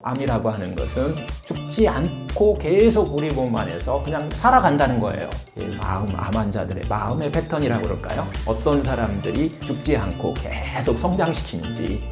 암이라고 하는 것은 죽지 않고 계속 우리 몸 안에서 그냥 살아간다는 거예요. 암 환자들의 마음의 패턴이라고 그럴까요? 어떤 사람들이 죽지 않고 계속 성장시키는지.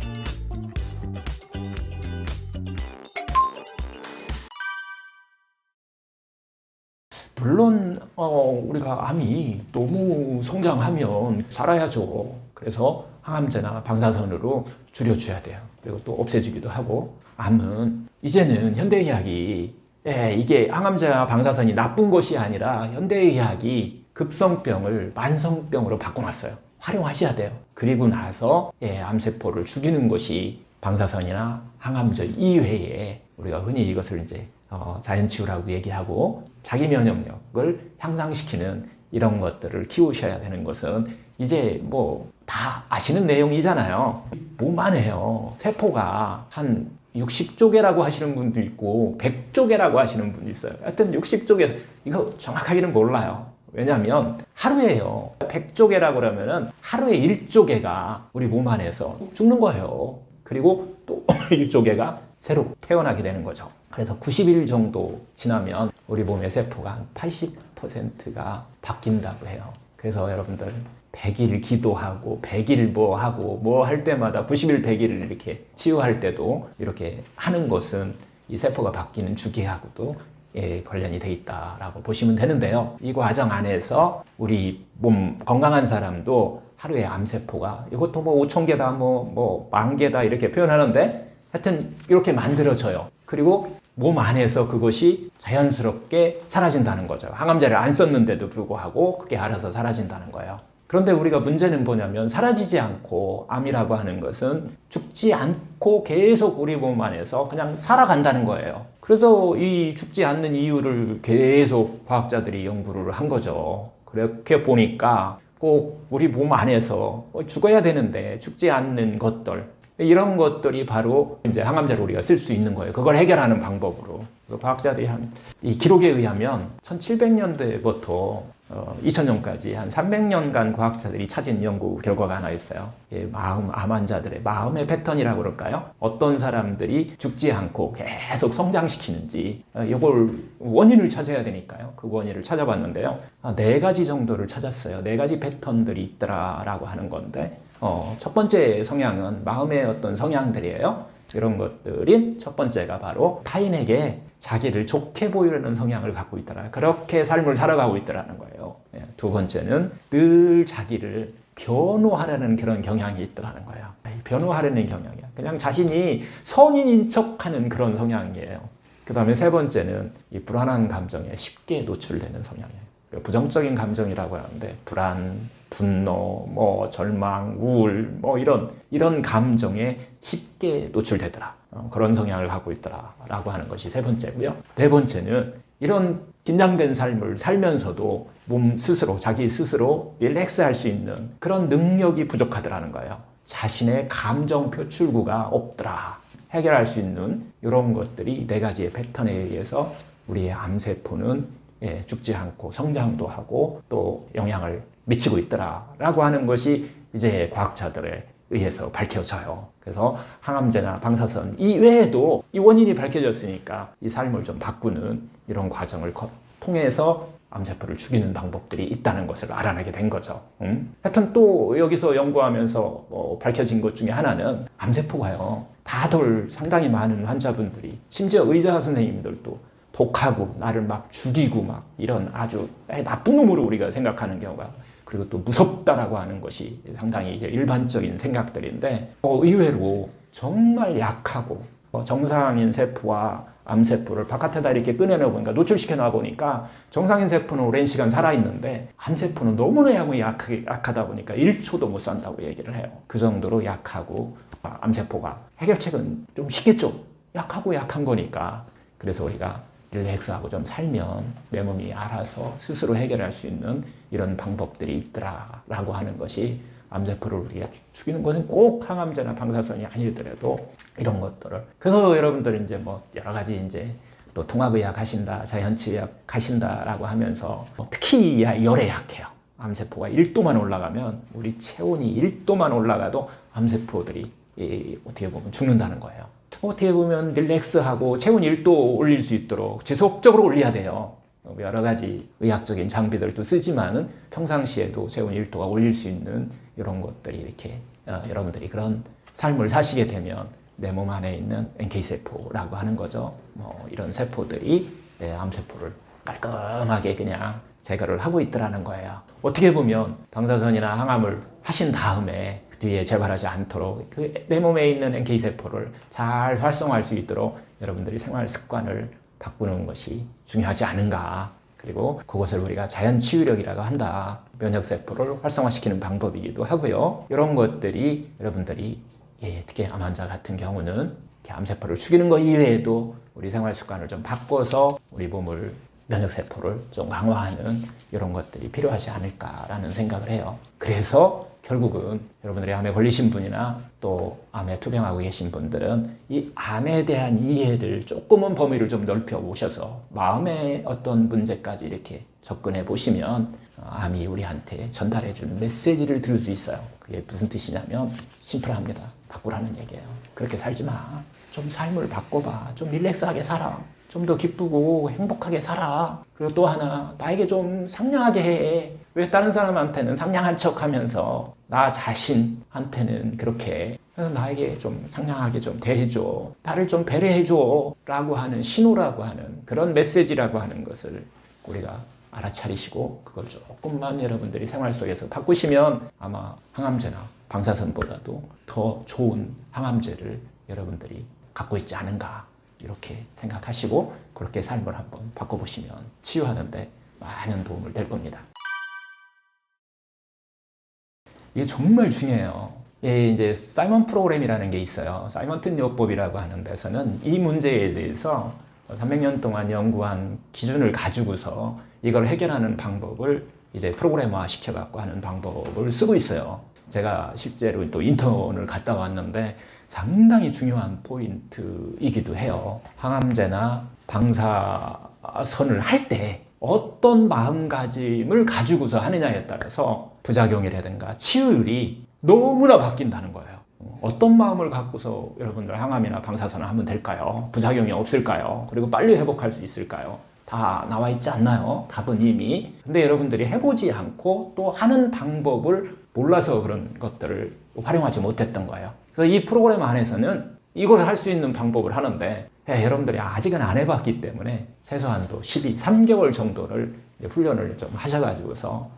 물론 우리가 암이 너무 성장하면 살아야죠. 그래서 항암제나 방사선으로 줄여줘야 돼요. 그리고 또 없애주기도 하고. 암은 이제는 현대의학이 이게 항암제나 방사선이 나쁜 것이 아니라 현대의학이 급성병을 만성병으로 바꿔놨어요. 활용하셔야 돼요. 그리고 나서 암세포를 죽이는 것이 방사선이나 항암제 이외에 우리가 흔히 이것을 이제 자연치유라고 얘기하고 자기 면역력을 향상시키는 이런 것들을 키우셔야 되는 것은 이제 뭐 다 아시는 내용이잖아요. 몸 안에요. 세포가 한 60조 개라고 하시는 분도 있고 100조 개라고 하시는 분도 있어요. 하여튼 60조 개 이거 정확하게는 몰라요. 왜냐하면 하루에요. 100조 개라고 그러면은 하루에 1조 개가 우리 몸 안에서 죽는 거예요. 그리고 또 1조 개가 새로 태어나게 되는 거죠. 그래서 90일 정도 지나면 우리 몸의 세포가 한 80%가 바뀐다고 해요. 그래서 여러분들 100일 기도하고 100일 뭐 하고 뭐 할 때마다 90일 100일을 이렇게 치유할 때도 이렇게 하는 것은 이 세포가 바뀌는 주기하고도 관련이 돼 있다라고 보시면 되는데요. 이 과정 안에서 우리 몸 건강한 사람도 하루에 암세포가 이것도 뭐 5,000개다 뭐 10,000개다 이렇게 표현하는데 하여튼 이렇게 만들어져요. 그리고 몸 안에서 그것이 자연스럽게 사라진다는 거죠. 항암제를 안 썼는데도 불구하고 그게 알아서 사라진다는 거예요. 그런데 우리가 문제는 뭐냐면 사라지지 않고 암이라고 하는 것은 죽지 않고 계속 우리 몸 안에서 그냥 살아간다는 거예요. 그래서 이 죽지 않는 이유를 계속 과학자들이 연구를 한 거죠. 그렇게 보니까 꼭 우리 몸 안에서 죽어야 되는데 죽지 않는 것들 이런 것들이 바로 이제 항암제를 우리가 쓸 수 있는 거예요. 그걸 해결하는 방법으로. 과학자들이 이 기록에 의하면 1700년대부터 2000년까지 한 300년간 과학자들이 찾은 연구 결과가 하나 있어요. 암 환자들의 마음의 패턴이라고 그럴까요? 어떤 사람들이 죽지 않고 계속 성장시키는지 이걸 원인을 찾아야 되니까요. 그 원인을 찾아봤는데요. 4가지 정도를 찾았어요. 4가지 패턴들이 있더라라고 하는 건데 첫 번째 성향은 마음의 어떤 성향들이에요. 이런 것들인 첫 번째가 바로 타인에게 자기를 좋게 보이려는 성향을 갖고 있더라. 그렇게 삶을 살아가고 있더라는 거예요. 두 번째는 늘 자기를 변호하려는 그런 경향이 있더라는 거예요. 변호하려는 경향이야. 그냥 자신이 선인인 척하는 그런 성향이에요. 그 다음에 세 번째는 이 불안한 감정에 쉽게 노출되는 성향이에요. 부정적인 감정이라고 하는데 불안, 분노, 뭐 절망, 우울, 뭐 이런 감정에 쉽게 노출되더라. 그런 성향을 갖고 있더라라고 하는 것이 세 번째고요. 네 번째는 이런 긴장된 삶을 살면서도 몸 스스로 자기 스스로 릴렉스할 수 있는 그런 능력이 부족하더라는 거예요. 자신의 감정 표출구가 없더라. 해결할 수 있는 이런 것들이 4가지의 패턴에 의해서 우리의 암세포는 죽지 않고 성장도 하고 또 영향을 미치고 있더라라고 하는 것이 이제 과학자들에 의해서 밝혀져요. 그래서 항암제나 방사선 이외에도 이 원인이 밝혀졌으니까 이 삶을 좀 바꾸는 이런 과정을 통해서 암세포를 죽이는 방법들이 있다는 것을 알아내게 된 거죠. 하여튼 또 여기서 연구하면서 밝혀진 것 중에 하나는 암세포가요. 다들 상당히 많은 환자분들이 심지어 의사 선생님들도 독하고 나를 막 죽이고 막 이런 아주 나쁜 놈으로 우리가 생각하는 경우가 그리고 또 무섭다라고 하는 것이 상당히 일반적인 생각들인데 의외로 정말 약하고 정상인 세포와 암세포를 바깥에다 이렇게 꺼내놓아 보니까 노출시켜 놔 보니까 정상인 세포는 오랜 시간 살아있는데 암세포는 너무나 약하다 보니까 1초도 못 산다고 얘기를 해요. 그 정도로 약하고 암세포가 해결책은 좀 쉽겠죠. 약하고 약한 거니까. 그래서 우리가 릴렉스하고 좀 살면 내 몸이 알아서 스스로 해결할 수 있는 이런 방법들이 있더라라고 하는 것이 암세포를 우리가 죽이는 것은 꼭 항암제나 방사선이 아니더라도 이런 것들을 그래서 여러분들 이제 뭐 여러 가지 이제 또 통합의학 하신다, 자연치유학 하신다라고 하면서 특히 열에 약해요. 암세포가 1도만 올라가면 우리 체온이 1도만 올라가도 암세포들이 어떻게 보면 죽는다는 거예요. 어떻게 보면 릴렉스하고 체온 1도 올릴 수 있도록 지속적으로 올려야 돼요. 여러 가지 의학적인 장비들도 쓰지만은 평상시에도 체온 1도가 올릴 수 있는 이런 것들이 이렇게 여러분들이 그런 삶을 사시게 되면 내 몸 안에 있는 NK세포라고 하는 거죠. 이런 세포들이 내 암세포를 깔끔하게 그냥 제거를 하고 있더라는 거예요. 어떻게 보면 방사선이나 항암을 하신 다음에 그 뒤에 재발하지 않도록 내 몸에 있는 NK세포를 잘 활성화할 수 있도록 여러분들이 생활 습관을 바꾸는 것이 중요하지 않은가. 그리고 그것을 우리가 자연치유력이라고 한다. 면역세포를 활성화시키는 방법이기도 하고요. 이런 것들이 여러분들이 특히 암 환자 같은 경우는 암세포를 죽이는 것 이외에도 우리 생활 습관을 좀 바꿔서 우리 몸을 면역세포를 좀 강화하는 이런 것들이 필요하지 않을까라는 생각을 해요. 그래서 결국은 여러분들이 암에 걸리신 분이나 또 암에 투병하고 계신 분들은 이 암에 대한 이해를 조금은 범위를 좀 넓혀 보셔서 마음의 어떤 문제까지 이렇게 접근해 보시면 암이 우리한테 전달해 주는 메시지를 들을 수 있어요. 그게 무슨 뜻이냐면 심플합니다. 바꾸라는 얘기예요. 그렇게 살지 마. 좀 삶을 바꿔봐. 좀 릴렉스하게 살아. 좀 더 기쁘고 행복하게 살아. 그리고 또 하나, 나에게 좀 상냥하게 해. 왜 다른 사람한테는 상냥한 척 하면서 나 자신한테는 그렇게 나에게 좀 상냥하게 좀 대해줘. 나를 좀 배려해줘. 라고 하는 신호라고 하는 그런 메시지라고 하는 것을 우리가 알아차리시고 그걸 조금만 여러분들이 생활 속에서 바꾸시면 아마 항암제나 방사선보다도 더 좋은 항암제를 여러분들이 갖고 있지 않은가 이렇게 생각하시고 그렇게 삶을 한번 바꿔보시면 치유하는 데 많은 도움을 될 겁니다. 이게 정말 중요해요. 이제 사이먼 프로그램이라는 게 있어요. 사이먼튼 요법이라고 하는 데서는 이 문제에 대해서 300년 동안 연구한 기준을 가지고서 이걸 해결하는 방법을 이제 프로그래머화 시켜갖고 하는 방법을 쓰고 있어요. 제가 실제로 또 인턴을 갔다 왔는데 상당히 중요한 포인트이기도 해요. 항암제나 방사선을 할 때 어떤 마음가짐을 가지고서 하느냐에 따라서 부작용이라든가 치유율이 너무나 바뀐다는 거예요. 어떤 마음을 갖고서 여러분들 항암이나 방사선을 하면 될까요? 부작용이 없을까요? 그리고 빨리 회복할 수 있을까요? 다 나와 있지 않나요? 답은 이미. 근데 여러분들이 해보지 않고 또 하는 방법을 몰라서 그런 것들을 활용하지 못했던 거예요. 그래서 이 프로그램 안에서는 이걸 할 수 있는 방법을 하는데 여러분들이 아직은 안 해봤기 때문에 최소한도 3개월 정도를 훈련을 좀 하셔가지고서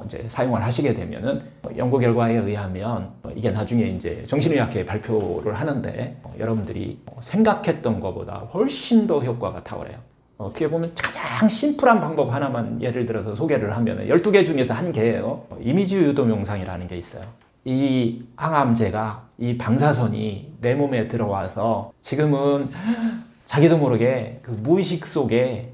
이제 사용을 하시게 되면은 연구 결과에 의하면 이게 나중에 이제 정신의학회 발표를 하는데 여러분들이 생각했던 것보다 훨씬 더 효과가 탁월해요. 어떻게 보면 가장 심플한 방법 하나만 예를 들어서 소개를 하면 12개 중에서 한 개예요. 이미지 유도 명상이라는 게 있어요. 이 항암제가 이 방사선이 내 몸에 들어와서 지금은 자기도 모르게 그 무의식 속에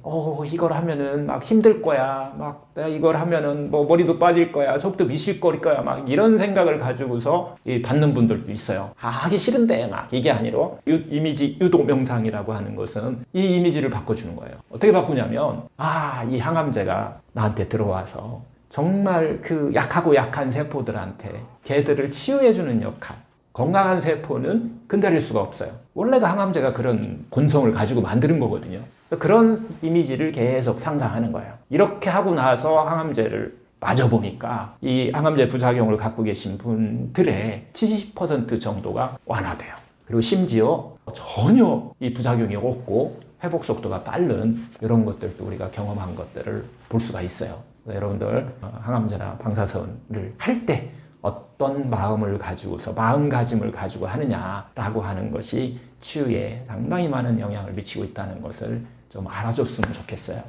이걸 하면은 막 힘들 거야, 막 내가 이걸 하면은 뭐 머리도 빠질 거야, 속도 미실거릴 거야, 막 이런 생각을 가지고서 받는 분들도 있어요. 하기 싫은데 막 이게 아니라 이미지 유도 명상이라고 하는 것은 이 이미지를 바꿔주는 거예요. 어떻게 바꾸냐면 이 항암제가 나한테 들어와서 정말 그 약하고 약한 세포들한테 걔들을 치유해주는 역할. 건강한 세포는 건드릴 수가 없어요. 원래가 항암제가 그런 본성을 가지고 만드는 거거든요. 그런 이미지를 계속 상상하는 거예요. 이렇게 하고 나서 항암제를 맞아보니까 이 항암제 부작용을 갖고 계신 분들의 70% 정도가 완화돼요. 그리고 심지어 전혀 이 부작용이 없고 회복 속도가 빠른 이런 것들도 우리가 경험한 것들을 볼 수가 있어요. 여러분들 항암제나 방사선을 할 때 어떤 마음을 가지고서 마음가짐을 가지고 하느냐라고 하는 것이 치유에 상당히 많은 영향을 미치고 있다는 것을 좀 알아줬으면 좋겠어요.